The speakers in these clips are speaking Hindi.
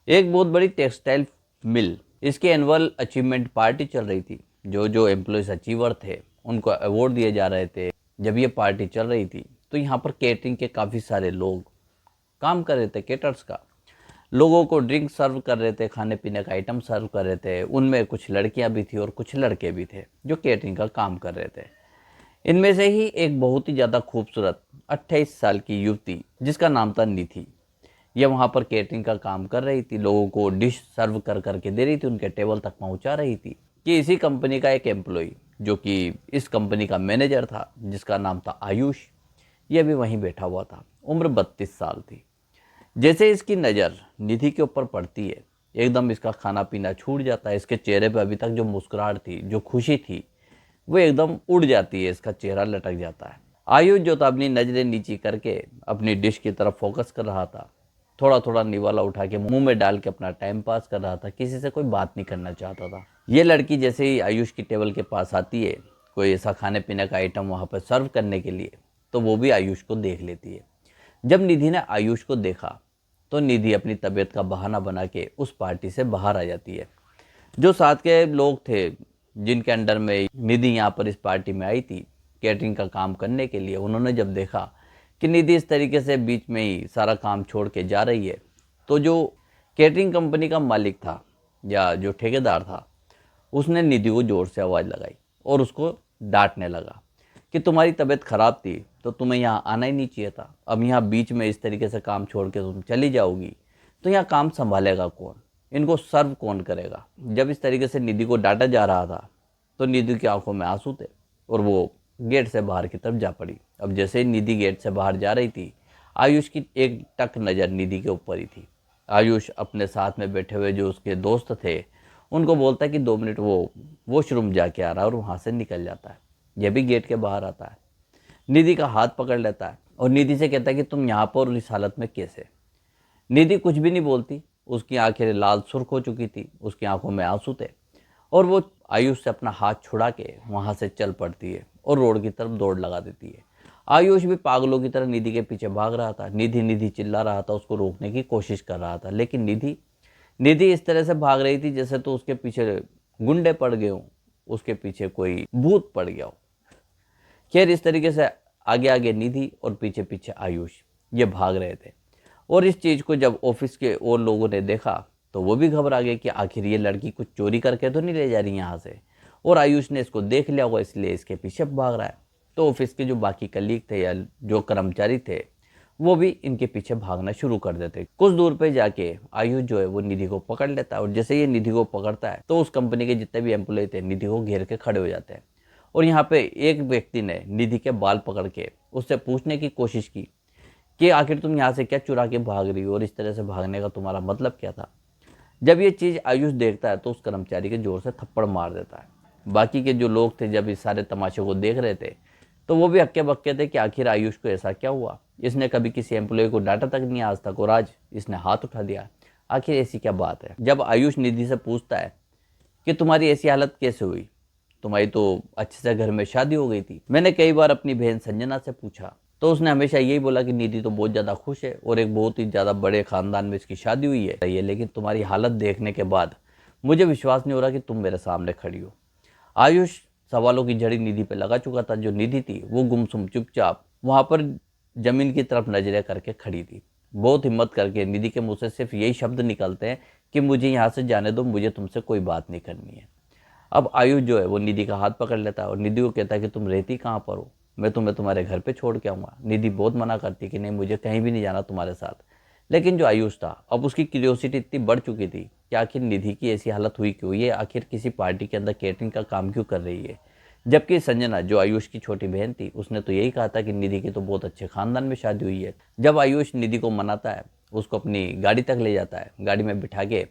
एक बहुत बड़ी टेक्सटाइल मिल, इसकी एनुअल अचीवमेंट पार्टी चल रही थी। जो जो एम्प्लॉयज़ अचीवर थे उनको अवार्ड दिए जा रहे थे। जब ये पार्टी चल रही थी तो यहाँ पर केटरिंग के काफ़ी सारे लोग काम कर रहे थे, केटर्स का। लोगों को ड्रिंक सर्व कर रहे थे, खाने पीने का आइटम सर्व कर रहे थे। उनमें कुछ लड़कियां भी थी और कुछ लड़के भी थे जो केटरिंग का काम कर रहे थे। इनमें से ही एक बहुत ही ज़्यादा खूबसूरत 28 साल की युवती जिसका नाम था निधि, यह वहाँ पर केटरिंग का काम कर रही थी। लोगों को डिश सर्व कर करके दे रही थी, उनके टेबल तक पहुँचा रही थी कि इसी कंपनी का एक एम्प्लॉय जो कि इस कंपनी का मैनेजर था, जिसका नाम था आयुष, यह भी वहीं बैठा हुआ था। उम्र 32 साल थी। जैसे इसकी नज़र निधि के ऊपर पड़ती है, एकदम इसका खाना पीना छूट जाता है। इसके चेहरे पे अभी तक जो मुस्कुराहट थी, जो खुशी थी, वो एकदम उड़ जाती है। इसका चेहरा लटक जाता है। आयुष जो था अपनी नज़रें नीची करके अपनी डिश की तरफ फोकस कर रहा था। थोड़ा थोड़ा निवाला उठा के मुंह में डाल के अपना टाइम पास कर रहा था, किसी से कोई बात नहीं करना चाहता था। ये लड़की जैसे ही आयुष की टेबल के पास आती है, कोई ऐसा खाने पीने का आइटम वहाँ पर सर्व करने के लिए, तो वो भी आयुष को देख लेती है। जब निधि ने आयुष को देखा तो निधि अपनी तबीयत का बहाना बना के उस पार्टी से बाहर आ जाती है। जो साथ के लोग थे जिनके अंडर में निधि यहाँ पर इस पार्टी में आई थी कैटरिंग का काम करने के लिए, उन्होंने जब देखा कि निधि इस तरीके से बीच में ही सारा काम छोड़ के जा रही है, तो जो कैटरिंग कंपनी का मालिक था या जो ठेकेदार था, उसने निधि को ज़ोर से आवाज़ लगाई और उसको डांटने लगा कि तुम्हारी तबीयत ख़राब थी तो तुम्हें यहाँ आना ही नहीं चाहिए था। अब यहाँ बीच में इस तरीके से काम छोड़ के तुम चली जाओगी तो यहाँ काम संभालेगा कौन, इनको सर्व कौन करेगा। जब इस तरीके से निधि को डांटा जा रहा था तो निधि की आंखों में आंसू थे और वो गेट से बाहर की तरफ जा पड़ी। अब जैसे ही निधि गेट से बाहर जा रही थी, आयुष की एक टक नज़र निधि के ऊपर ही थी। आयुष अपने साथ में बैठे हुए जो उसके दोस्त थे उनको बोलता है कि 2 मिनट वो वॉशरूम जाके आ रहा है, और वहाँ से निकल जाता है। यह भी गेट के बाहर आता है, निधि का हाथ पकड़ लेता है और निधि से कहता है कि तुम यहाँ पर इस हालत में कैसे। निधि कुछ भी नहीं बोलती, उसकी आंखें लाल सुर्ख हो चुकी थी, उसकी आंखों में आंसू थे, और वो आयुष से अपना हाथ छुड़ा के वहाँ से चल पड़ती है और रोड की तरफ दौड़ लगा देती है। आयुष भी पागलों की तरह निधि के पीछे भाग रहा था। निधि निधि चिल्ला रहा था, उसको रोकने की कोशिश कर रहा था, लेकिन निधि निधि इस तरह से भाग रही थी जैसे तो उसके पीछे गुंडे पड़ गए हों, उसके पीछे कोई भूत पड़ गया हो। खैर, इस तरीके से आगे आगे निधि और पीछे पीछे आयुष ये भाग रहे थे। और इस चीज़ को जब ऑफिस के और लोगों ने देखा तो वो भी घबरा गए कि आखिर ये लड़की कुछ चोरी करके तो नहीं ले जा रही यहाँ से, और आयुष ने इसको देख लिया होगा इसलिए इसके पीछे भाग रहा है। तो ऑफिस के जो बाकी कलीग थे या जो कर्मचारी थे वो भी इनके पीछे भागना शुरू कर देते। कुछ दूर पे जाके आयुष जो है वो निधि को पकड़ लेता है, और जैसे ये निधि को पकड़ता है तो उस कंपनी के जितने भी एम्प्लॉय थे निधि को घेर के खड़े हो जाते हैं। और यहाँ पे एक व्यक्ति ने निधि के बाल पकड़ के उससे पूछने की कोशिश की कि आखिर तुम यहाँ से क्या चुरा के भाग रही हो और इस तरह से भागने का तुम्हारा मतलब क्या था। जब ये चीज़ आयुष देखता है तो उस कर्मचारी के जोर से थप्पड़ मार देता है। बाकी के जो लोग थे जब इस सारे तमाशे को देख रहे थे तो वो भी हक्के बक्के थे कि आखिर आयुष को ऐसा क्या हुआ, इसने कभी किसी एम्प्लॉय को डांटा तक नहीं आज तक, और आज इसने हाथ उठा दिया, आखिर ऐसी क्या बात है। जब आयुष निधि से पूछता है कि तुम्हारी ऐसी हालत कैसे हुई, तुम्हारी तो अच्छे से घर में शादी हो गई थी। मैंने कई बार अपनी बहन संजना से पूछा तो उसने हमेशा यही बोला कि निधि तो बहुत ज़्यादा खुश है और एक बहुत ही ज़्यादा बड़े ख़ानदान में इसकी शादी हुई है, लेकिन तुम्हारी हालत देखने के बाद मुझे विश्वास नहीं हो रहा कि तुम मेरे सामने खड़ी हो। आयुष सवालों की झड़ी निधि पे लगा चुका था। जो निधि थी वो गुमसुम चुपचाप वहाँ पर जमीन की तरफ नजरें करके खड़ी थी। बहुत हिम्मत करके निधि के मुँह से सिर्फ यही शब्द निकलते हैं कि मुझे यहाँ से जाने दो, मुझे तुमसे कोई बात नहीं करनी है। अब आयुष जो है वो निधि का हाथ पकड़ लेता है और निधि को कहता है कि तुम रहती कहाँ पर हो, मैं तुम्हें तुम्हारे घर पे छोड़ के आऊँगा। निधि बहुत मना करती कि नहीं, मुझे कहीं भी नहीं जाना तुम्हारे साथ। लेकिन जो आयुष था, अब उसकी क्यूरियोसिटी इतनी बढ़ चुकी थी कि आखिर निधि की ऐसी हालत हुई क्यों, ये आखिर किसी पार्टी के अंदर कैटरिंग का काम क्यों कर रही है। जबकि संजना जो आयुष की छोटी बहन थी उसने तो यही कहा था कि निधि की तो बहुत अच्छे खानदान में शादी हुई है। जब आयुष निधि को मनाता है, उसको अपनी गाड़ी तक ले जाता है, गाड़ी में बिठा के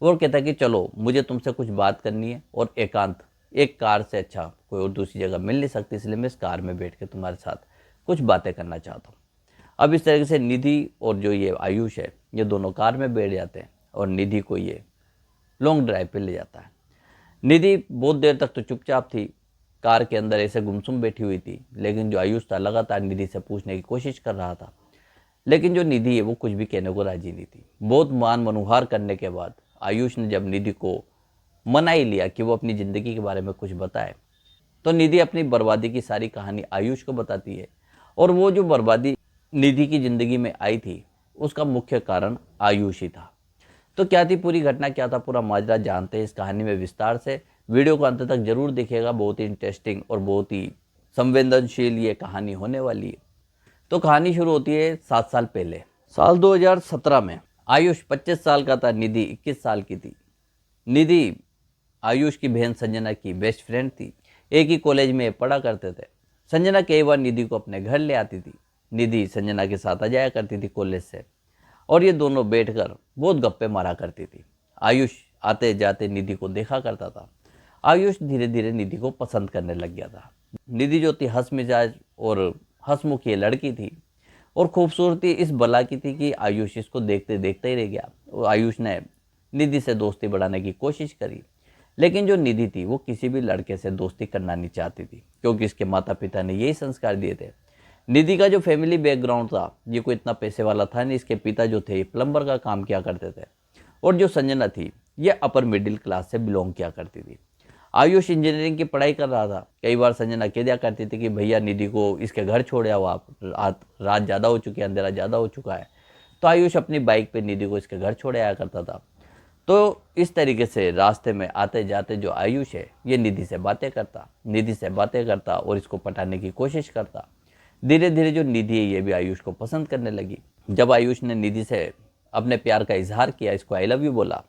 वो कहता है कि चलो मुझे तुमसे कुछ बात करनी है और एकांत, एक कार से अच्छा कोई और दूसरी जगह मिल नहीं सकती, इसलिए मैं इस कार में बैठ के तुम्हारे साथ कुछ बातें करना चाहता हूँ। अब इस तरीके से निधि और जो ये आयुष है ये दोनों कार में बैठ जाते हैं और निधि को ये लॉन्ग ड्राइव पे ले जाता है। निधि बहुत देर तक तो चुपचाप थी, कार के अंदर ऐसे गुमसुम बैठी हुई थी, लेकिन जो आयुष था लगातार निधि से पूछने की कोशिश कर रहा था। लेकिन जो निधि है वो कुछ भी कहने को राजी नहीं थी। बहुत मान मनुहार करने के बाद आयुष ने जब निधि को मना ही लिया कि वो अपनी ज़िंदगी के बारे में कुछ बताए, तो निधि अपनी बर्बादी की सारी कहानी आयुष को बताती है। और वो जो बर्बादी निधि की ज़िंदगी में आई थी उसका मुख्य कारण आयुष ही था। तो क्या थी पूरी घटना, क्या था पूरा माजरा, जानते हैं इस कहानी में विस्तार से। वीडियो को अंत तक जरूर देखिएगा, बहुत ही इंटरेस्टिंग और बहुत ही संवेदनशील ये कहानी होने वाली है। तो कहानी शुरू होती है 7 साल पहले, साल 2017 में। आयुष 25 साल का था, निधि 21 साल की थी। निधि आयुष की बहन संजना की बेस्ट फ्रेंड थी, एक ही कॉलेज में पढ़ा करते थे। संजना कई बार निधि को अपने घर ले आती थी। निधि संजना के साथ आ जाया करती थी कॉलेज से, और ये दोनों बैठकर बहुत गप्पे मारा करती थी। आयुष आते जाते निधि को देखा करता था। आयुष धीरे धीरे निधि को पसंद करने लग गया था। निधि जो थी हंस मिजाज और हंसमुख ये लड़की थी, और खूबसूरती इस बला की थी कि आयुष इसको देखते देखते ही रह गया। और आयुष ने निधि से दोस्ती बढ़ाने की कोशिश करी, लेकिन जो निधि थी वो किसी भी लड़के से दोस्ती करना नहीं चाहती थी, क्योंकि इसके माता पिता ने यही संस्कार दिए थे। निधि का जो फैमिली बैकग्राउंड था ये कोई इतना पैसे वाला था नहीं। इसके पिता जो थे प्लम्बर का काम किया करते थे, और जो संजना थी ये अपर मिडिल क्लास से बिलोंग किया करती थी। आयुष इंजीनियरिंग की पढ़ाई कर रहा था। कई बार संजना कह दिया करती थी कि भैया निधि को इसके घर छोड़ आओ आप, रात ज़्यादा हो चुकी है, अंधेरा ज़्यादा हो चुका है। तो आयुष अपनी बाइक पे निधि को इसके घर छोड़ आया करता था। तो इस तरीके से रास्ते में आते जाते जो आयुष है ये निधि से बातें करता और इसको पटाने की कोशिश करता। धीरे धीरे जो निधि है ये भी आयुष को पसंद करने लगी। जब आयुष ने निधि से अपने प्यार का इजहार किया, इसको आई लव यू बोला,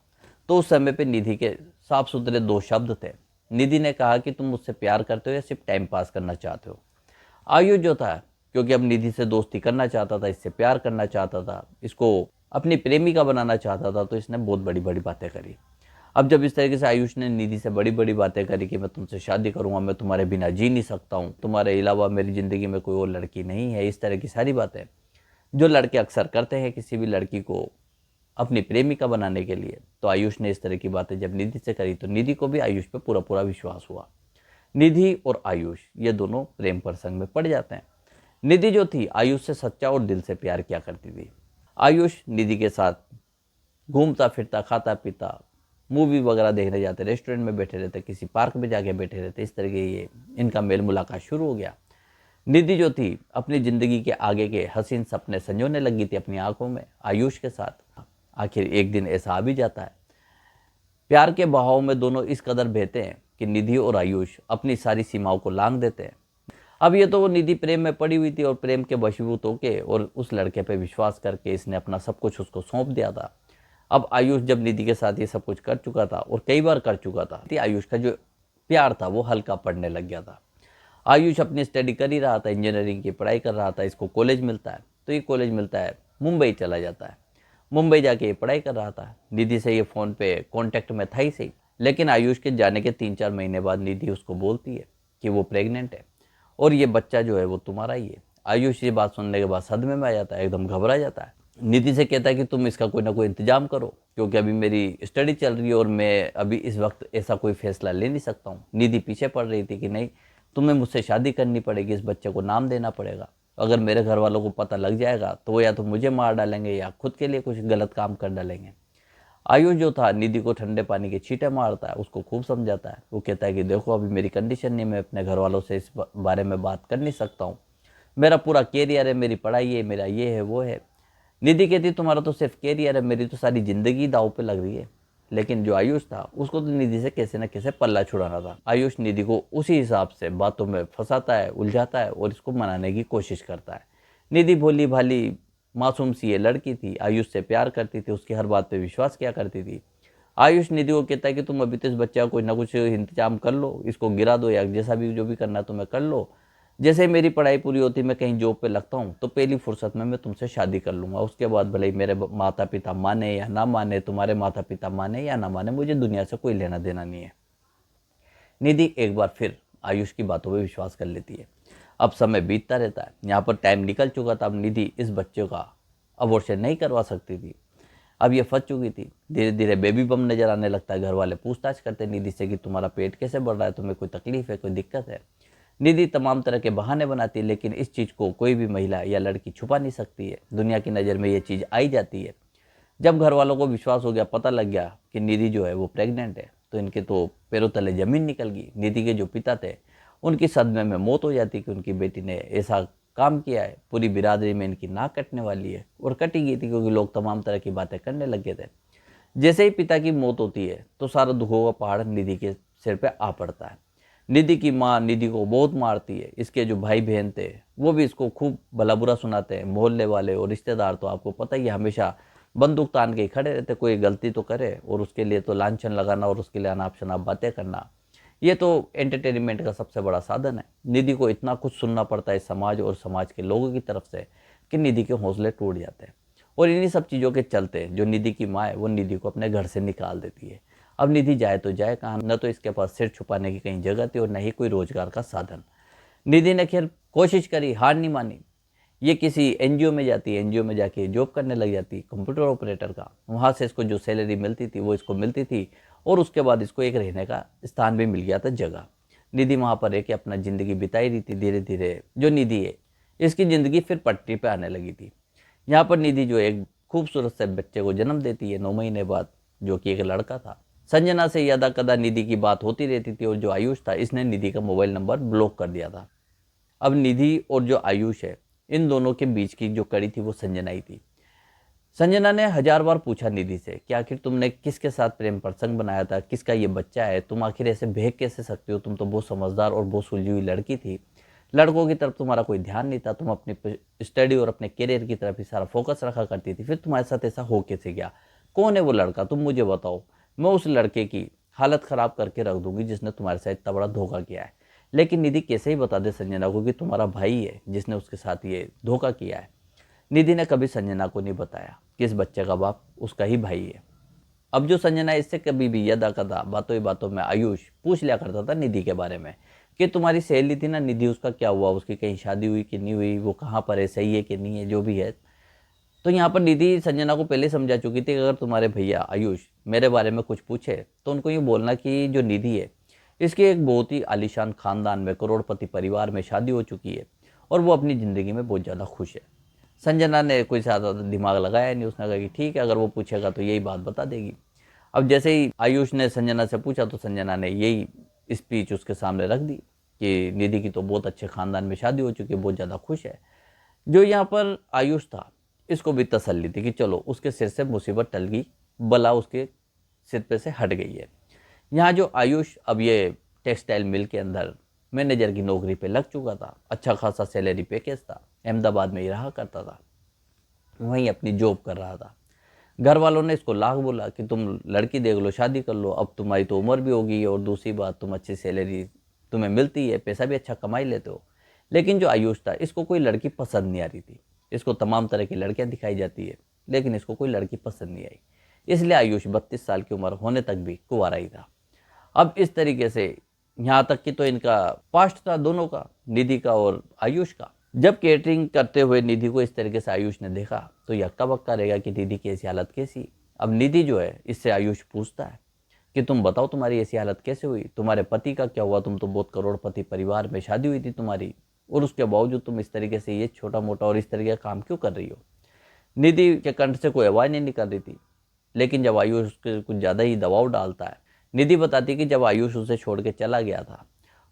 तो उस समय पे निधि के साफ सुथरे 2 शब्द थे। निधि ने कहा कि तुम मुझसे प्यार करते हो या सिर्फ टाइम पास करना चाहते हो। आयुष जो था, क्योंकि अब निधि से दोस्ती करना चाहता था, इससे प्यार करना चाहता था, इसको अपनी प्रेमिका बनाना चाहता था, तो इसने बहुत बड़ी बड़ी बातें करी। अब जब इस तरीके से आयुष ने निधि से बड़ी बड़ी बातें करी कि मैं तुमसे शादी करूंगा, मैं तुम्हारे बिना जी नहीं सकता हूँ, तुम्हारे अलावा मेरी ज़िंदगी में कोई और लड़की नहीं है, इस तरह की सारी बातें जो लड़के अक्सर करते हैं किसी भी लड़की को अपनी प्रेमिका बनाने के लिए, तो आयुष ने इस तरह की बातें जब निधि से करी तो निधि को भी आयुष पे पूरा पूरा विश्वास हुआ। निधि और आयुष ये दोनों प्रेम प्रसंग में पड़ जाते हैं। निधि जो थी आयुष से सच्चा और दिल से प्यार किया करती थी। आयुष निधि के साथ घूमता फिरता, खाता पीता, मूवी वगैरह देखने जाते, रेस्टोरेंट में बैठे रहते, किसी पार्क में जाके बैठे रहते। इस तरह के ये इनका मेल मुलाकात शुरू हो गया। निधि जो थी अपनी ज़िंदगी के आगे के हसीन सपने संजोने लगी थी अपनी आंखों में आयुष के साथ। आखिर एक दिन ऐसा आ भी जाता है, प्यार के बहाव में दोनों इस कदर बहते हैं कि निधि और आयुष अपनी सारी सीमाओं को लांघ देते हैं। अब ये तो वो निधि प्रेम में पड़ी हुई थी, और प्रेम के वशीभूत होके और उस लड़के पे विश्वास करके इसने अपना सब कुछ उसको सौंप दिया था। अब आयुष जब निधि के साथ ये सब कुछ कर चुका था और कई बार कर चुका था, तो आयुष का जो प्यार था वो हल्का पड़ने लग गया था। आयुष अपनी स्टडी कर ही रहा था, इंजीनियरिंग की पढ़ाई कर रहा था। इसको कॉलेज मिलता है, तो ये कॉलेज मिलता है मुंबई चला जाता है। मुंबई जाके ये पढ़ाई कर रहा था। निधि से ये फ़ोन पे कांटेक्ट में था ही सही, लेकिन आयुष के जाने के 3-4 महीने बाद निधि उसको बोलती है कि वो प्रेग्नेंट है और ये बच्चा जो है वो तुम्हारा ही है। आयुष ये बात सुनने के बाद सदमे में आ जाता है, एकदम घबरा जाता है। निधि से कहता है कि तुम इसका कोई ना कोई इंतजाम करो, क्योंकि अभी मेरी स्टडी चल रही है और मैं अभी इस वक्त ऐसा कोई फैसला ले नहीं सकता हूँ। निधि पीछे पड़ रही थी कि नहीं, तुम्हें मुझसे शादी करनी पड़ेगी, इस बच्चे को नाम देना पड़ेगा। अगर मेरे घर वालों को पता लग जाएगा तो वो या तो मुझे मार डालेंगे या खुद के लिए कुछ गलत काम कर डालेंगे। आयुष जो था निधि को ठंडे पानी के छींटे मारता है, उसको खूब समझाता है। वो कहता है कि देखो अभी मेरी कंडीशन नहीं, मैं अपने घर वालों से इस बारे में बात कर नहीं सकता हूँ, मेरा पूरा कैरियर है, मेरी पढ़ाई है, मेरा ये है वो है। निधि कहती तुम्हारा तो सिर्फ कैरियर है, मेरी तो सारी ज़िंदगी दाव पे लग रही है। लेकिन जो आयुष था उसको तो निधि से कैसे न कैसे पल्ला छुड़ाना था। आयुष निधि को उसी हिसाब से बातों में फंसाता है, उलझाता है और इसको मनाने की कोशिश करता है। निधि भोली भाली मासूम सी ये लड़की थी, आयुष से प्यार करती थी, उसकी हर बात पे विश्वास किया करती थी। आयुष निधि को कहता है कि तुम अभी तो इस बच्चे का कुछ ना कुछ इंतजाम कर लो, इसको गिरा दो या जैसा भी जो भी करना तुम्हें कर लो। जैसे ही मेरी पढ़ाई पूरी होती, मैं कहीं जॉब पे लगता हूँ, तो पहली फुर्सत में मैं तुमसे शादी कर लूँगा। उसके बाद भले ही मेरे माता पिता माने या ना माने, तुम्हारे माता पिता माने या ना माने, मुझे दुनिया से कोई लेना देना नहीं है। निधि एक बार फिर आयुष की बातों पर विश्वास कर लेती है। अब समय बीतता रहता है, यहाँ पर टाइम निकल चुका था। अब निधि इस बच्चे का अबॉर्शन नहीं करवा सकती थी, अब ये फंस चुकी थी। धीरे धीरे बेबी बम नजर आने लगता है। घर वाले पूछताछ करते निधि से कि तुम्हारा पेट कैसे बढ़ रहा है, तुम्हें कोई तकलीफ है, कोई दिक्कत है। निधि तमाम तरह के बहाने बनाती है, लेकिन इस चीज़ को कोई भी महिला या लड़की छुपा नहीं सकती है। दुनिया की नज़र में ये चीज़ आई जाती है। जब घर वालों को विश्वास हो गया, पता लग गया कि निधि जो है वो प्रेग्नेंट है, तो इनके तो पैरों तले ज़मीन निकल गई। निधि के जो पिता थे उनकी सदमे में मौत हो जाती कि उनकी बेटी ने ऐसा काम किया है। पूरी बिरादरी में इनकी नाक कटने वाली है, और कटी गई थी क्योंकि लोग तमाम तरह की बातें करने लगे थे। जैसे ही पिता की मौत होती है तो सारा दुखों का पहाड़ निधि के सिर पे आ पड़ता है। निधि की माँ निधि को बहुत मारती है। इसके जो भाई बहन थे वो भी इसको खूब भला बुरा सुनाते हैं। मोहल्ले वाले और रिश्तेदार तो आपको पता ही है, हमेशा बंदूक तान के खड़े रहते, कोई गलती तो करे और उसके लिए तो लांछन लगाना और उसके लिए अनाप शनाप बातें करना, ये तो एंटरटेनमेंट का सबसे बड़ा साधन है। निधि को इतना कुछ सुनना पड़ता है समाज और समाज के लोगों की तरफ से कि निधि के हौसले टूट जाते हैं। और इन्हीं सब चीज़ों के चलते जो निधि की माँ है वो निधि को अपने घर से निकाल देती है। अब निधि जाए तो जाए कहाँ, न तो इसके पास सिर छुपाने की कहीं जगह थी और न ही कोई रोजगार का साधन। निधि ने खैर कोशिश करी, हार नहीं मानी। ये किसी एनजीओ में जाती है, एनजीओ में जाके जॉब करने लग जाती कंप्यूटर ऑपरेटर का। वहाँ से इसको जो सैलरी मिलती थी वो इसको मिलती थी, और उसके बाद इसको एक रहने का स्थान भी मिल गया था, जगह। निधि वहाँ पर रह के अपना ज़िंदगी बिताई रही थी। धीरे धीरे जो निधि है इसकी ज़िंदगी फिर पटरी पे आने लगी थी। यहाँ पर निधि जो एक खूबसूरत से बच्चे को जन्म देती है 9 महीने बाद, जो कि एक लड़का था। संजना से यदा कदा निधि की बात होती रहती थी, और जो आयुष था इसने निधि का मोबाइल नंबर ब्लॉक कर दिया था। अब निधि और जो आयुष है इन दोनों के बीच की जो कड़ी थी वो संजना ही थी। संजना ने 1000 बार पूछा निधि से कि आखिर तुमने किसके साथ प्रेम प्रसंग बनाया था, किसका ये बच्चा है, तुम आखिर ऐसे भेग कैसे सकती हो, तुम तो बहुत समझदार और बहुत सुलझी हुई लड़की थी, लड़कों की तरफ तुम्हारा कोई ध्यान नहीं था, तुम अपनी स्टडी और अपने करियर की तरफ ही सारा फोकस रखा करती थी, फिर तुम्हारे साथ ऐसा हो कैसे गया, कौन है वो लड़का, तुम मुझे बताओ, मैं उस लड़के की हालत ख़राब करके रख दूंगी जिसने तुम्हारे साथ इतना बड़ा धोखा किया है। लेकिन निधि कैसे ही बता दे संजना को कि तुम्हारा भाई है जिसने उसके साथ ये धोखा किया है। निधि ने कभी संजना को नहीं बताया कि इस बच्चे का बाप उसका ही भाई है। अब जो संजना इससे कभी भी यदा कदा बातों ही बातों में आयुष पूछ लिया करता था निधि के बारे में कि तुम्हारी सहेली थी ना निधि, उसका क्या हुआ, उसकी कहीं शादी हुई कि नहीं हुई, वो कहाँ पर है, सही है कि नहीं है, जो भी है। तो यहाँ पर निधि संजना को पहले समझा चुकी थी कि अगर तुम्हारे भैया आयुष मेरे बारे में कुछ पूछे तो उनको ये बोलना कि जो निधि है इसकी एक बहुत ही आलीशान खानदान में करोड़पति परिवार में शादी हो चुकी है और वो अपनी ज़िंदगी में बहुत ज़्यादा खुश है। संजना ने कोई ज़्यादा दिमाग लगाया नहीं, उसने कहा कि ठीक है, अगर वो पूछेगा तो यही बात बता देगी। अब जैसे ही आयुष ने संजना से पूछा तो संजना ने यही स्पीच उसके सामने रख दी कि निधि की तो बहुत अच्छे खानदान में शादी हो चुकी है, बहुत ज़्यादा खुश है। जो यहाँ पर आयुष था इसको भी तसल्ली थी कि चलो उसके सिर से मुसीबत टल गई, बला उसके सिर पे से हट गई है। यहाँ जो आयुष अब ये टेक्सटाइल मिल के अंदर मैनेजर की नौकरी पे लग चुका था, अच्छा खासा सैलरी पैकेज था, अहमदाबाद में ही रहा करता था, वहीं अपनी जॉब कर रहा था। घर वालों ने इसको लाख बोला कि तुम लड़की देख लो, शादी कर लो, अब तुम्हारी तो उम्र भी होगी और दूसरी बात तुम अच्छी सैलरी तुम्हें मिलती है, पैसा भी अच्छा कमाई लेते हो। लेकिन जो आयुष था इसको कोई लड़की पसंद नहीं आ रही थी। इसको तमाम तरह की लड़कियां दिखाई जाती है लेकिन इसको कोई लड़की पसंद नहीं आई, इसलिए आयुष 32 साल की उम्र होने तक भी कुंवारा ही था। अब इस तरीके से यहाँ तक कि तो इनका पास्ट था दोनों का, निधि का और आयुष का। जब केटरिंग करते हुए निधि को इस तरीके से आयुष ने देखा तो ये हक्का बक्का रहेगा कि निधि की ऐसी हालत कैसी। अब निधि जो है इससे आयुष पूछता है कि तुम बताओ तुम्हारी ऐसी हालत कैसे हुई, तुम्हारे पति का क्या हुआ, तुम तो बहुत करोड़पति परिवार में शादी हुई थी तुम्हारी, और उसके बावजूद तुम इस तरीके से ये छोटा मोटा और इस तरीके का काम क्यों कर रही हो। निधि के कंठ से कोई आवाज़ नहीं निकल रही थी, लेकिन जब आयुष उसके कुछ ज़्यादा ही दबाव डालता है, निधि बताती कि जब आयुष उसे छोड़ के चला गया था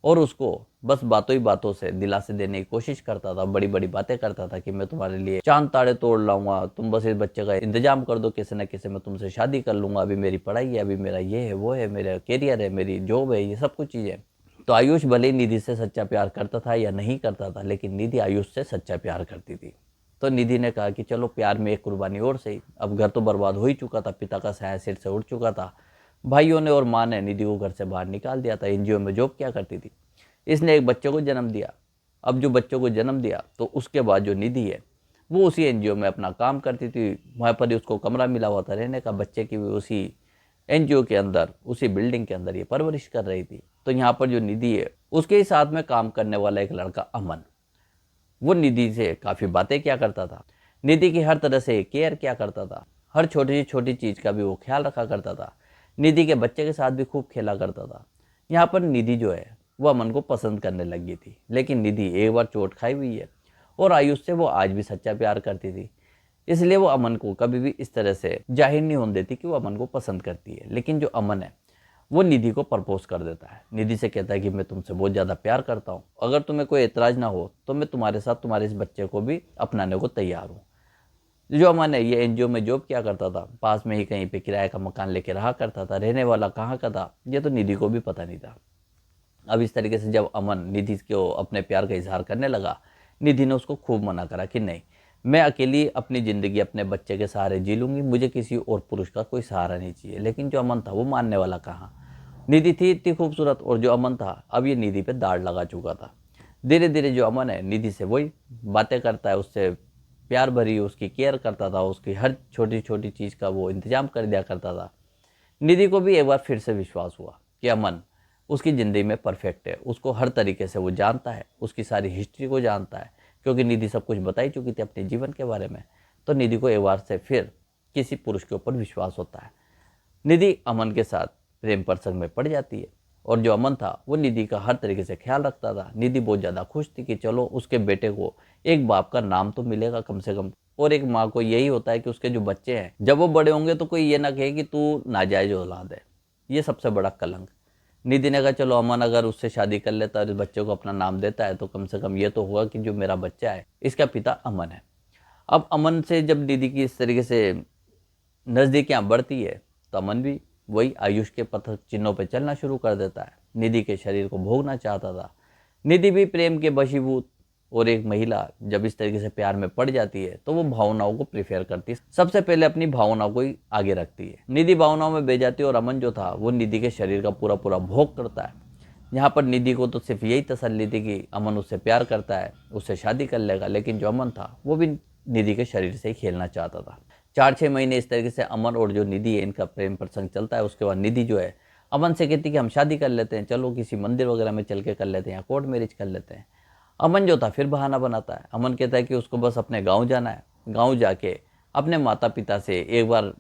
और उसको बस बातों ही बातों से दिलासे देने की कोशिश करता था, बड़ी बड़ी बातें करता था कि मैं तुम्हारे लिए चांद ताड़े तोड़ लाऊंगा, तुम बस इस बच्चे का इंतजाम कर दो, कैसे न कैसे मैं तुमसे शादी कर लूँगा, अभी मेरी पढ़ाई है, अभी मेरा ये है वो है, मेरा कैरियर है, मेरी जॉब है, ये सब कुछ चीज़ें। तो आयुष भले ही निधि से सच्चा प्यार करता था या नहीं करता था, लेकिन निधि आयुष से सच्चा प्यार करती थी। तो निधि ने कहा कि चलो प्यार में एक कुर्बानी और सही। अब घर तो बर्बाद हो ही चुका था, पिता का साया सिर से उड़ चुका था, भाइयों ने और माँ ने निधि को घर से बाहर निकाल दिया था, एनजीओ में जॉब क्या करती थी। इसने एक बच्चे को जन्म दिया। अब जो बच्चे को जन्म दिया तो उसके बाद जो निधि है वो उसी एनजीओ में अपना काम करती थी, वहाँ पर ही उसको कमरा मिला हुआ था रहने का, बच्चे की भी उसी एनजीओ के अंदर उसी बिल्डिंग के अंदर ये परवरिश कर रही थी। तो यहाँ पर जो निधि है उसके ही साथ में काम करने वाला एक लड़का अमन, वो निधि से काफ़ी बातें किया करता था, निधि की हर तरह से केयर किया करता था, हर छोटी छोटी चीज़ का भी वो ख्याल रखा करता था, निधि के बच्चे के साथ भी खूब खेला करता था। यहाँ पर निधि जो है वो अमन को पसंद करने लगी थी। लेकिन निधि एक बार चोट खाई हुई है और आयुष से वो आज भी सच्चा प्यार करती थी, इसलिए वो अमन को कभी भी इस तरह से जाहिर नहीं होने देती कि वो अमन को पसंद करती है। लेकिन जो अमन है वो निधि को प्रपोज कर देता है। निधि से कहता है कि मैं तुमसे बहुत ज़्यादा प्यार करता हूँ, अगर तुम्हें कोई एतराज़ ना हो तो मैं तुम्हारे साथ तुम्हारे इस बच्चे को भी अपनाने को तैयार हूँ। जो अमन है ये एनजीओ में जॉब किया करता था, पास में ही कहीं पे किराए का मकान लेके रहा करता था, रहने वाला कहाँ का था ये तो निधि को भी पता नहीं था। अब इस तरीके से जब अमन निधि को अपने प्यार का इजहार करने लगा, निधि ने उसको खूब मना करा कि नहीं, मैं अकेली अपनी ज़िंदगी अपने बच्चे के सहारे जी लूँगी, मुझे किसी और पुरुष का कोई सहारा नहीं चाहिए। लेकिन जो अमन था वो मानने वाला कहाँ। निधि थी इतनी खूबसूरत और जो अमन था अब ये निधि पे दाड़ लगा चुका था। धीरे धीरे जो अमन है निधि से वही बातें करता है, उससे प्यार भरी उसकी केयर करता था, उसकी हर छोटी छोटी चीज़ का वो इंतजाम कर दिया करता था। निधि को भी एक बार फिर से विश्वास हुआ कि अमन उसकी ज़िंदगी में परफेक्ट है, उसको हर तरीके से वो जानता है, उसकी सारी हिस्ट्री को जानता है, क्योंकि निधि सब कुछ बताई चुकी थी अपने जीवन के बारे में। तो निधि को एक बार से फिर किसी पुरुष के ऊपर विश्वास होता है। निधि अमन के साथ प्रेम प्रसंग में पड़ जाती है और जो अमन था वो निधि का हर तरीके से ख्याल रखता था। निधि बहुत ज़्यादा खुश थी कि चलो उसके बेटे को एक बाप का नाम तो मिलेगा कम से कम, और एक माँ को यही होता है कि उसके जो बच्चे हैं जब वो बड़े होंगे तो कोई ये ना कहे कि तू नाजायज औलाद है, ये सबसे बड़ा कलंक। निधि ने कहा चलो अमन अगर उससे शादी कर लेता है और इस बच्चे को अपना नाम देता है तो कम से कम ये तो होगा कि जो मेरा बच्चा है इसका पिता अमन है। अब अमन से जब निधि की इस तरीके से नज़दीकियाँ बढ़ती है तो अमन भी वही आयुष के पथ चिन्हों पर चलना शुरू कर देता है। निधि के शरीर को भोगना चाहता था। निधि भी प्रेम के वशीभूत, और एक महिला जब इस तरीके से प्यार में पड़ जाती है तो वो भावनाओं को प्रिफेयर करती है, सबसे पहले अपनी भावनाओं को ही आगे रखती है। निधि भावनाओं में बह जाती है और अमन जो था वो निधि के शरीर का पूरा पूरा भोग करता है। यहाँ पर निधि को तो सिर्फ यही तसल्ली थी कि अमन उससे प्यार करता है, उससे शादी कर लेगा, लेकिन जो अमन था वो भी निधि के शरीर से ही खेलना चाहता था। 4-6 महीने इस तरीके से अमन और जो निधि है इनका प्रेम प्रसंग चलता है। उसके बाद निधि जो है अमन से कहती कि हम शादी कर लेते हैं, चलो किसी मंदिर वगैरह में चल के कर लेते हैं या कोर्ट मैरिज कर लेते हैं। अमन जो था फिर बहाना बनाता है। अमन कहता है कि उसको बस अपने गांव जाना है, गांव जाके अपने माता पिता से एक बार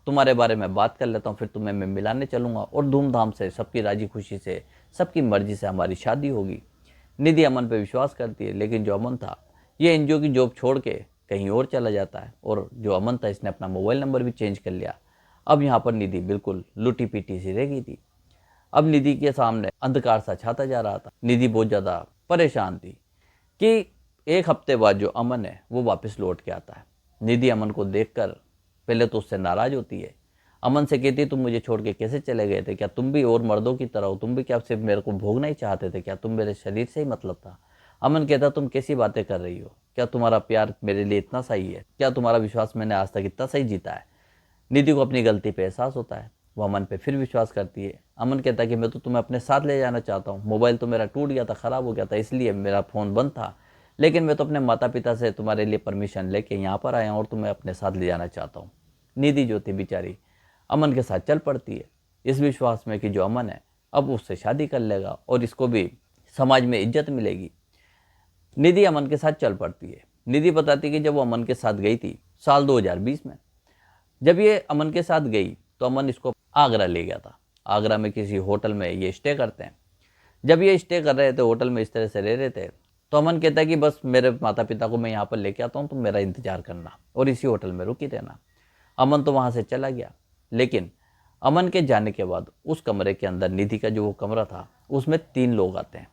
तुम्हारे बारे में बात कर लेता हूँ, फिर तुम्हें मैं मिलाने चलूँगा और धूमधाम से सबकी राजी खुशी से सबकी मर्जी से हमारी शादी होगी। निधि अमन पे विश्वास करती है, लेकिन जो अमन था ये एनजीओ की जॉब छोड़ के कहीं और चला जाता है और जो अमन था इसने अपना मोबाइल नंबर भी चेंज कर लिया। अब यहाँ पर निधि बिल्कुल लूटी पीटी सी रह गई थी। अब निधि के सामने अंधकार सा छाता जा रहा था। निधि बहुत ज़्यादा परेशान थी कि एक हफ्ते बाद जो अमन है वो वापस लौट के आता है। निधि अमन को देखकर पहले तो उससे नाराज़ होती है। अमन से कहती तुम मुझे छोड़ के कैसे चले गए थे, क्या तुम भी और मर्दों की तरह हो, तुम भी क्या सिर्फ मेरे को भोगना ही चाहते थे, क्या तुम मेरे शरीर से ही मतलब था। अमन कहता तुम कैसी बातें कर रही हो, क्या तुम्हारा प्यार मेरे लिए इतना सही है, क्या तुम्हारा विश्वास मैंने आज तक इतना सही जीता है। निधि को अपनी गलती पे एहसास होता है, वो अमन पे फिर विश्वास करती है। अमन कहता है कि मैं तो तुम्हें अपने साथ ले जाना चाहता हूँ, मोबाइल तो मेरा टूट गया था, ख़राब हो गया था, इसलिए मेरा फ़ोन बंद था, लेकिन मैं तो अपने माता पिता से तुम्हारे लिए परमिशन लेके यहाँ पर आया हूँ और तुम्हें अपने साथ ले जाना चाहता हूँ। निधि जो थी बेचारी अमन के साथ चल पड़ती है, इस विश्वास में कि जो अमन है अब उससे शादी कर लेगा और इसको भी समाज में इज्जत मिलेगी। निधि अमन के साथ चल पड़ती है। निधि बताती कि जब वो अमन के साथ गई थी साल 2020 में, जब ये अमन के साथ गई तो अमन इसको आगरा ले गया था। आगरा में किसी होटल में ये स्टे करते हैं। जब ये स्टे कर रहे थे होटल में, इस तरह से रह रहे थे, तो अमन कहता है कि बस मेरे माता पिता को मैं यहाँ पर लेके आता हूँ, तुम मेरा इंतजार करना और इसी होटल में रुकी रहना। अमन तो वहाँ से चला गया, लेकिन अमन के जाने के बाद उस कमरे के अंदर, निधि का जो वो कमरा था, उसमें 3 लोग आते हैं।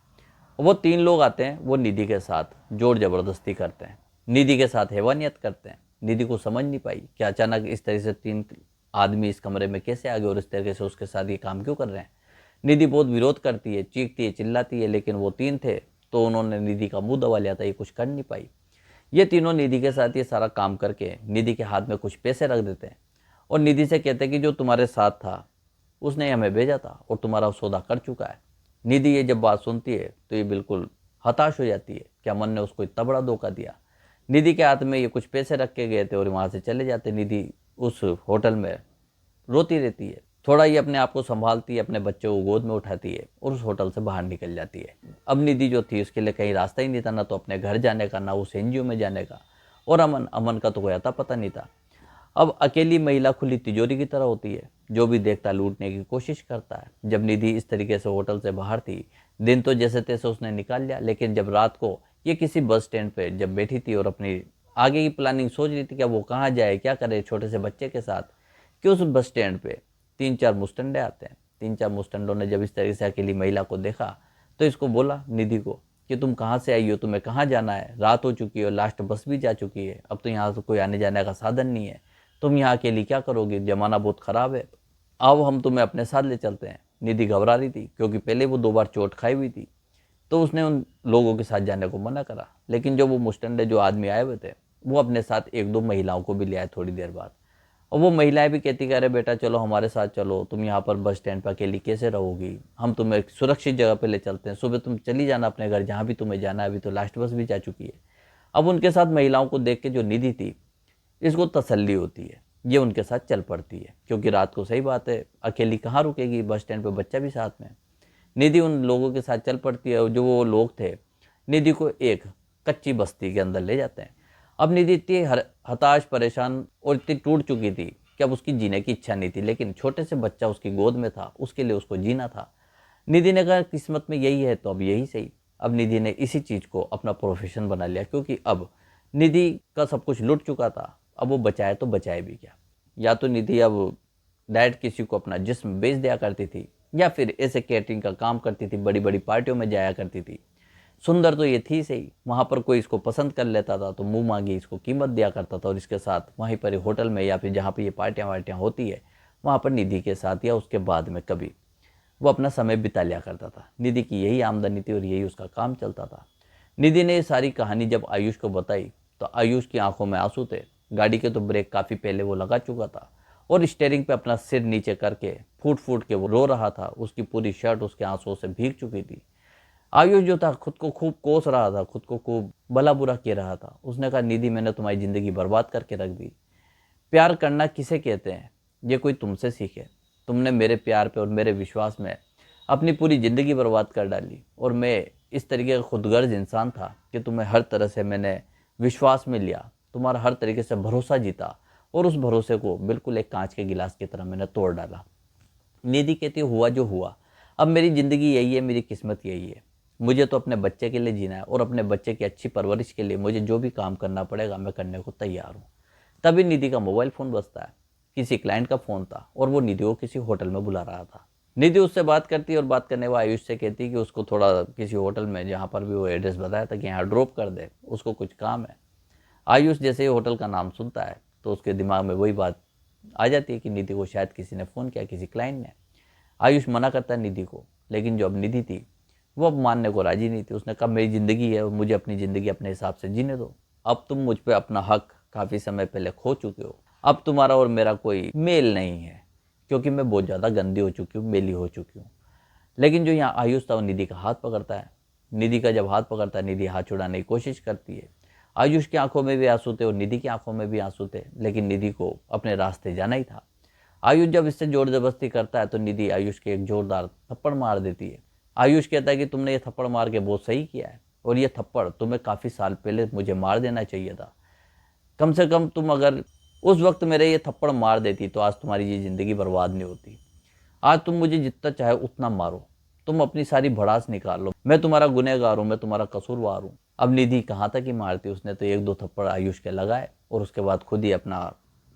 वो 3 लोग आते हैं, वो निधि के साथ जोर ज़बरदस्ती करते हैं, निधि के साथ हैवानियत करते हैं। निधि को समझ नहीं पाई कि अचानक इस तरह से 3 आदमी इस कमरे में कैसे आ गए और इस तरीके से उसके साथ ये काम क्यों कर रहे हैं। निधि बहुत विरोध करती है, चीखती है, चिल्लाती है, लेकिन वो 3 थे तो उन्होंने निधि का मुंह दबा लिया था, ये कुछ कर नहीं पाई। ये तीनों निधि के साथ ये सारा काम करके निधि के हाथ में कुछ पैसे रख देते हैं और निधि से कहते हैं कि जो तुम्हारे साथ था उसने हमें भेजा था और तुम्हारा सौदा कर चुका है। निधि ये जब बात सुनती है तो ये बिल्कुल हताश हो जाती है कि अमन ने उसको इतना बड़ा धोखा दिया। निधि के हाथ में ये कुछ पैसे रख के गए थे और वहाँ से चले जाते। निधि उस होटल में रोती रहती है, थोड़ा ये अपने आप को संभालती है, अपने बच्चे को गोद में उठाती है और उस होटल से बाहर निकल जाती है। अब निधि जो थी उसके लिए कहीं रास्ता ही नहीं था, ना तो अपने घर जाने का, ना उस एनजीओ में जाने का, और अमन का तो कोई आता पता नहीं था। अब अकेली महिला खुली तिजोरी की तरह होती है, जो भी देखता लूटने की कोशिश करता है। जब निधि इस तरीके से होटल से बाहर थी, दिन तो जैसे तैसे उसने निकाल लिया, लेकिन जब रात को ये किसी बस स्टैंड पे जब बैठी थी और अपनी आगे की प्लानिंग सोच रही थी कि वो कहाँ जाए, क्या करे छोटे से बच्चे के साथ, कि उस बस स्टैंड पे 3-4 मुस्टंडे आते हैं। 3-4 मुस्टंडों ने जब इस तरीके से अकेली महिला को देखा तो इसको बोला निधि को कि तुम कहाँ से आई हो, तुम्हें कहाँ जाना है, रात हो चुकी है, लास्ट बस भी जा चुकी है, अब तो यहाँ से कोई आने जाने का साधन नहीं है, तुम यहाँ अकेली क्या करोगी, जमाना बहुत ख़राब है, अब हम तुम्हें अपने साथ ले चलते हैं। निधि घबरा रही थी क्योंकि पहले वो 2 बार चोट खाई हुई थी, तो उसने उन लोगों के साथ जाने को मना करा। लेकिन जो वो मुस्टंडे जो आदमी आए हुए थे, वो अपने साथ 1-2 महिलाओं को भी ले आए थोड़ी देर बाद। और वो महिलाएं भी कहती कि अरे बेटा चलो हमारे साथ चलो, तुम यहाँ पर बस स्टैंड पर अकेली कैसे रहोगी, हम तुम्हें एक सुरक्षित जगह पे ले चलते हैं, सुबह तुम चली जाना अपने घर जहाँ भी तुम्हें जाना है, अभी तो लास्ट बस भी जा चुकी है। अब उनके साथ महिलाओं को देख के जो निधि थी, इसको तसल्ली होती है, ये उनके साथ चल पड़ती है, क्योंकि रात को सही बात है अकेली कहाँ रुकेगी, बस स्टैंड पर बच्चा भी साथ में। निधि उन लोगों के साथ चल पड़ती है, और जो वो लोग थे निधि को एक कच्ची बस्ती के अंदर ले जाते हैं। अब निधि इतनी हताश परेशान और इतनी टूट चुकी थी कि अब उसकी जीने की इच्छा नहीं थी, लेकिन छोटे से बच्चा उसकी गोद में था, उसके लिए उसको जीना था। निधि ने कहा किस्मत में यही है तो अब यही सही। अब निधि ने इसी चीज़ को अपना प्रोफेशन बना लिया, क्योंकि अब निधि का सब कुछ लुट चुका था, अब वो बचाए तो बचाए भी क्या। या तो निधि अब डायरेक्ट किसी को अपना जिस्म बेच दिया करती थी, या फिर ऐसे कैटरिंग का काम करती थी, बड़ी बड़ी पार्टियों में जाया करती थी। सुंदर तो ये थी सही, वहाँ पर कोई इसको पसंद कर लेता था तो मुंह मांगी इसको कीमत दिया करता था, और इसके साथ वहीं पर होटल में या फिर जहाँ पे ये पार्टियाँ वार्टियाँ होती है, वहाँ पर निधि के साथ या उसके बाद में कभी वो अपना समय बिता लिया करता था। निधि की यही आमदनी थी और यही उसका काम चलता था। निधि ने ये सारी कहानी जब आयुष को बताई तो आयुष की आंखों में आंसू थे। गाड़ी के तो ब्रेक काफ़ी पहले वो लगा चुका था, और स्टीयरिंग पे अपना सिर नीचे करके फूट फूट के वो रो रहा था। उसकी पूरी शर्ट उसके आंसुओं से भीग चुकी थी। आयुष जो था खुद को खूब कोस रहा था, खुद को खूब भला बुरा कह रहा था। उसने कहा निधि मैंने तुम्हारी ज़िंदगी बर्बाद करके रख दी। प्यार करना किसे कहते हैं ये कोई तुमसे सीखे। तुमने मेरे प्यार पे और मेरे विश्वास में अपनी पूरी ज़िंदगी बर्बाद कर डाली, और मैं इस तरीके का खुदगर्ज इंसान था कि तुम्हें हर तरह से मैंने विश्वास में लिया, तुम्हारा हर तरीके से भरोसा जीता, और उस भरोसे को बिल्कुल एक कांच के गिलास की तरह मैंने तोड़ डाला। निधि कहती हुआ जो हुआ, अब मेरी ज़िंदगी यही है, मेरी किस्मत यही है। मुझे तो अपने बच्चे के लिए जीना है, और अपने बच्चे की अच्छी परवरिश के लिए मुझे जो भी काम करना पड़ेगा मैं करने को तैयार हूँ। तभी निधि का मोबाइल फ़ोन बजता है। किसी क्लाइंट का फ़ोन था, और वो निधि को किसी होटल में बुला रहा था। निधि उससे बात करती और बात करने वाला आयुष से कहती कि उसको थोड़ा किसी होटल में जहाँ पर भी वो एड्रेस बताया था कि यहाँ ड्रॉप कर दे, उसको कुछ काम है। आयुष जैसे ही होटल का नाम सुनता है तो उसके दिमाग में वही बात आ जाती है कि निधि को शायद किसी ने फ़ोन किया, किसी क्लाइंट ने। आयुष मना करता है निधि को, लेकिन जो अब निधि थी वो अब मानने को राजी नहीं थी। उसने कहा मेरी ज़िंदगी है और मुझे अपनी ज़िंदगी अपने हिसाब से जीने दो। अब तुम मुझ पर अपना हक काफ़ी समय पहले खो चुके हो, अब तुम्हारा और मेरा कोई मेल नहीं है, क्योंकि मैं बहुत ज़्यादा गंदी हो चुकी हूँ, मेली हो चुकी हूँ। लेकिन जो यहाँ आयुष था वो निधि का हाथ पकड़ता है। निधि का जब हाथ पकड़ता है, निधि हाथ छुड़ाने की कोशिश करती है। आयुष की आंखों में भी आंसू थे और निधि की आंखों में भी आंसू थे, लेकिन निधि को अपने रास्ते जाना ही था। आयुष जब इससे जोर जबरदस्ती करता है तो निधि आयुष के एक जोरदार थप्पड़ मार देती है। आयुष कहता है कि तुमने ये थप्पड़ मार के बहुत सही किया है, और ये थप्पड़ तुम्हें काफ़ी साल पहले मुझे मार देना चाहिए था। कम से कम तुम अगर उस वक्त मेरे ये थप्पड़ मार देती तो आज तुम्हारी ये ज़िंदगी बर्बाद नहीं होती। आज तुम मुझे जितना चाहे उतना मारो, तुम अपनी सारी भड़ास निकाल लो, मैं तुम्हारा गुनहगार हूँ, मैं तुम्हारा कसूरवार हूँ। अब निधि कहाँ तक ही मारती, उसने तो 1-2 थप्पड़ आयुष के लगाए, और उसके बाद खुद ही अपना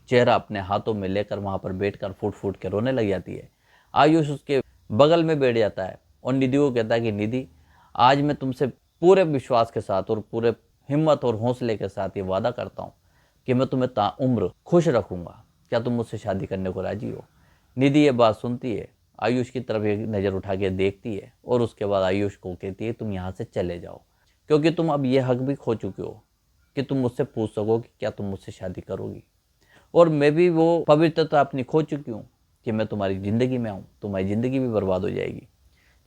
चेहरा अपने हाथों में लेकर वहाँ पर बैठकर फूट फूट के रोने लग जाती है। आयुष उसके बगल में बैठ जाता है और निधि को कहता है कि निधि, आज मैं तुमसे पूरे विश्वास के साथ और पूरे हिम्मत और हौसले के साथ ये वादा करता हूँ कि मैं तुम्हें ताउम्र खुश रखूँगा। क्या तुम मुझसे शादी करने को राजी हो? निधि ये बात सुनती है, आयुष की तरफ एक नज़र उठा के देखती है, और उसके बाद आयुष को कहती है तुम यहाँ से चले जाओ, क्योंकि तुम अब ये हक भी खो चुके हो कि तुम मुझसे पूछ सको कि क्या तुम मुझसे शादी करोगी। और मैं भी वो पवित्रता अपनी खो चुकी हूँ कि मैं तुम्हारी ज़िंदगी में आऊँ, तुम्हारी ज़िंदगी भी बर्बाद हो जाएगी।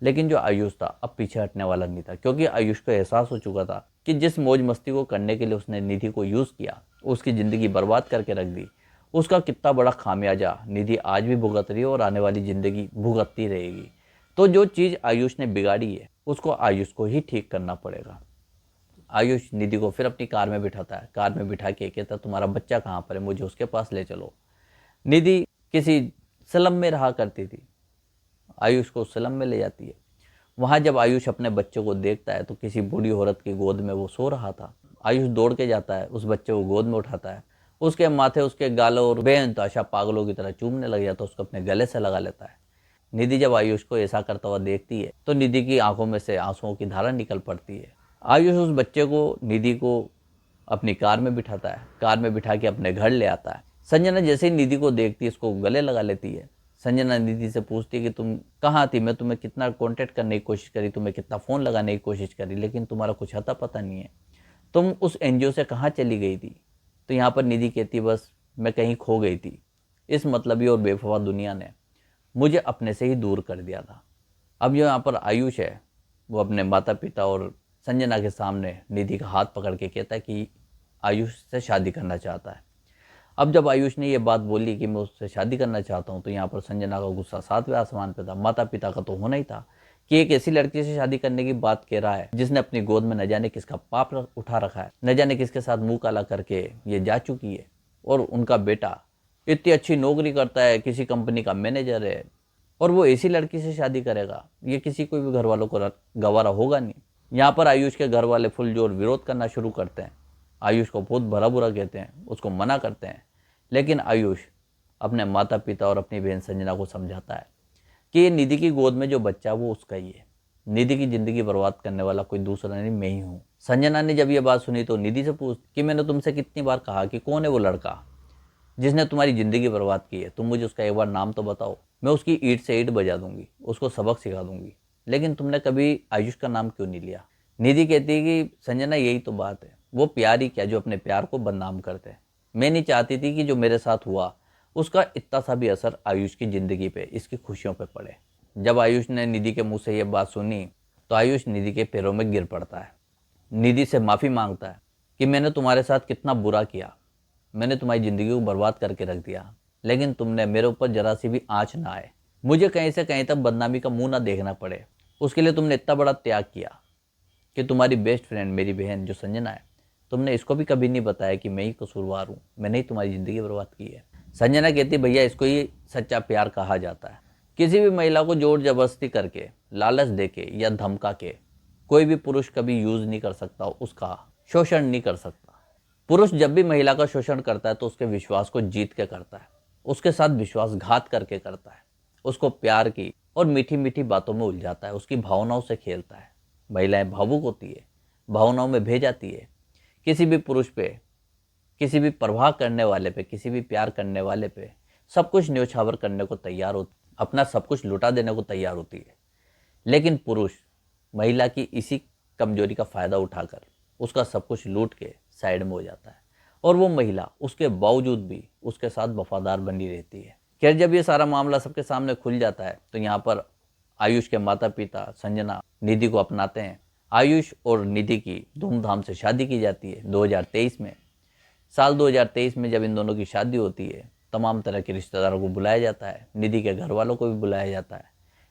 लेकिन जो आयुष था अब पीछे हटने वाला नहीं था, क्योंकि आयुष को एहसास हो चुका था कि जिस मौज मस्ती को करने के लिए उसने निधि को यूज़ किया, उसकी ज़िंदगी बर्बाद करके रख दी, उसका कितना बड़ा खामियाजा निधि आज भी भुगत रही है और आने वाली ज़िंदगी भुगतती रहेगी। तो जो चीज़ आयुष ने बिगाड़ी है उसको आयुष को ही ठीक करना पड़ेगा। आयुष निधि को फिर अपनी कार में बिठाता है। कार में बिठा के कहता तुम्हारा बच्चा कहाँ पर है, मुझे उसके पास ले चलो। निधि किसी स्लम में रहा करती थी, आयुष को स्लम में ले जाती है। वहाँ जब आयुष अपने बच्चे को देखता है तो किसी बूढ़ी औरत की गोद में वो सो रहा था। आयुष दौड़ के जाता है, उस बच्चे को गोद में उठाता है, उसके माथे, उसके गालों और बेइंतहा पागलों की तरह चूमने लग जाता है, उसको अपने गले से लगा लेता है। निधि जब आयुष को ऐसा करता हुआ देखती है तो निधि की आंखों में से आंसुओं की धारा निकल पड़ती है। आयुष उस बच्चे को, निधि को अपनी कार में बिठाता है, कार में बिठा के अपने घर ले आता है। संजना जैसे ही निधि को देखती है इसको गले लगा लेती है। संजना निधि से पूछती है कि तुम कहाँ थी, मैं तुम्हें कितना कांटेक्ट करने की कोशिश करी, तुम्हें कितना फ़ोन लगाने की कोशिश करी, लेकिन तुम्हारा कुछ अता पता नहीं है, तुम उस एनजीओ से कहाँ चली गई थी। तो यहाँ पर निधि कहती बस मैं कहीं खो गई थी, इस मतलबी और बेवफा दुनिया ने मुझे अपने से ही दूर कर दिया था। अब जो यहाँ पर आयुष है वो अपने माता पिता और संजना के सामने निधि का हाथ पकड़ के कहता है कि आयुष से शादी करना चाहता है। अब जब आयुष ने ये बात बोली कि मैं उससे शादी करना चाहता हूँ तो यहाँ पर संजना का गुस्सा 7वें आसमान पे था। माता पिता का तो होना ही था कि एक ऐसी लड़की से शादी करने की बात कह रहा है जिसने अपनी गोद में न जाने किसका पाप उठा रखा है, न जाने किसके साथ मुंह काला करके ये जा चुकी है, और उनका बेटा इतनी अच्छी नौकरी करता है, किसी कंपनी का मैनेजर है, और वो ऐसी लड़की से शादी करेगा, ये किसी को भी घर वालों को गवारा होगा नहीं। यहाँ पर आयुष के घर वाले फुल जोर विरोध करना शुरू करते हैं, आयुष को बहुत भला बुरा कहते हैं, उसको मना करते हैं। लेकिन आयुष अपने माता पिता और अपनी बहन संजना को समझाता है कि ये निधि की गोद में जो बच्चा है वो उसका ही है, निधि की ज़िंदगी बर्बाद करने वाला कोई दूसरा नहीं, मैं ही हूँ। संजना ने जब ये बात सुनी तो निधि से पूछ कि मैंने तुमसे कितनी बार कहा कि कौन है वो लड़का जिसने तुम्हारी ज़िंदगी बर्बाद की है, तुम मुझे उसका एक बार नाम तो बताओ, मैं उसकी ईंट से ईंट बजा दूंगी, उसको सबक सिखा दूंगी, लेकिन तुमने कभी आयुष का नाम क्यों नहीं लिया। निधि कहती है कि संजना यही तो बात है, वो प्यार ही क्या जो अपने प्यार को बदनाम करते हैं। मैं नहीं चाहती थी कि जो मेरे साथ हुआ उसका इतना सा भी असर आयुष की ज़िंदगी पे, इसकी खुशियों पे पड़े। जब आयुष ने निधि के मुंह से ये बात सुनी तो आयुष निधि के पैरों में गिर पड़ता है, निधि से माफ़ी मांगता है कि मैंने तुम्हारे साथ कितना बुरा किया, मैंने तुम्हारी ज़िंदगी को बर्बाद करके रख दिया, लेकिन तुमने मेरे ऊपर जरा सी भी आँच ना आए, मुझे कहीं से कहीं तक बदनामी का मुंह ना देखना पड़े, उसके लिए तुमने इतना बड़ा त्याग किया कि तुम्हारी बेस्ट फ्रेंड मेरी बहन जो संजना है, तुमने इसको भी कभी नहीं बताया कि मैं ही कसूरवार हूँ, मैंने ही तुम्हारी ज़िंदगी बर्बाद की है। संजना कहती भैया इसको ही सच्चा प्यार कहा जाता है। किसी भी महिला को जोर जबरदस्ती करके, लालच देके या धमका के कोई भी पुरुष कभी यूज़ नहीं कर सकता, उसका शोषण नहीं कर सकता। पुरुष जब भी महिला का शोषण करता है तो उसके विश्वास को जीत के करता है, उसके साथ विश्वासघात करके करता है, उसको प्यार की और मीठी मीठी बातों में उलझाता है, उसकी भावनाओं से खेलता है। महिलाएं भावुक होती है, भावनाओं में बह जाती है। किसी भी पुरुष पे, किसी भी परवाह करने वाले पे, किसी भी प्यार करने वाले पे सब कुछ न्योछावर करने को तैयार होती, अपना सब कुछ लुटा देने को तैयार होती है। लेकिन पुरुष महिला की इसी कमजोरी का फ़ायदा उठाकर उसका सब कुछ लूट के साइड में हो जाता है, और वो महिला उसके बावजूद भी उसके साथ वफादार बनी रहती है। खैर जब ये सारा मामला सबके सामने खुल जाता है तो यहाँ पर आयुष के माता पिता संजना निधि को अपनाते हैं। आयुष और निधि की धूमधाम से शादी की जाती है 2023 में। साल 2023 में जब इन दोनों की शादी होती है तमाम तरह के रिश्तेदारों को बुलाया जाता है, निधि के घर वालों को भी बुलाया जाता है।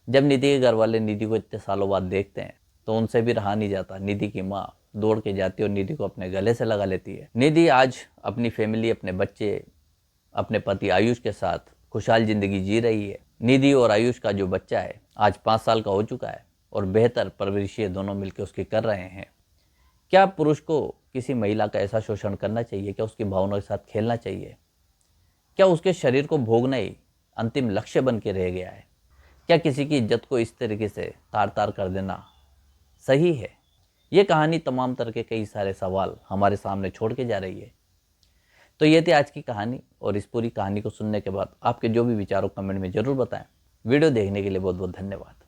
जब निधि के घर वाले निधि को इतने सालों बाद देखते हैं तो उनसे भी रहा नहीं जाता, निधि की माँ दौड़ के जाती है और निधि को अपने गले से लगा लेती है। निधि आज अपनी फैमिली, अपने बच्चे, अपने पति आयुष के साथ खुशहाल ज़िंदगी जी रही है। निधि और आयुष का जो बच्चा है आज 5 साल का हो चुका है और बेहतर परवरिश दोनों मिलकर उसकी कर रहे हैं। क्या पुरुष को किसी महिला का ऐसा शोषण करना चाहिए? क्या उसकी भावनाओं के साथ खेलना चाहिए? क्या उसके शरीर को भोगना ही अंतिम लक्ष्य बन के रह गया है? क्या किसी की इज्जत को इस तरीके से तार तार कर देना सही है? ये कहानी तमाम तरह के कई सारे सवाल हमारे सामने छोड़ के जा रही है। तो ये थी आज की कहानी, और इस पूरी कहानी को सुनने के बाद आपके जो भी विचारों कमेंट में ज़रूर बताएं। वीडियो देखने के लिए बहुत बहुत धन्यवाद।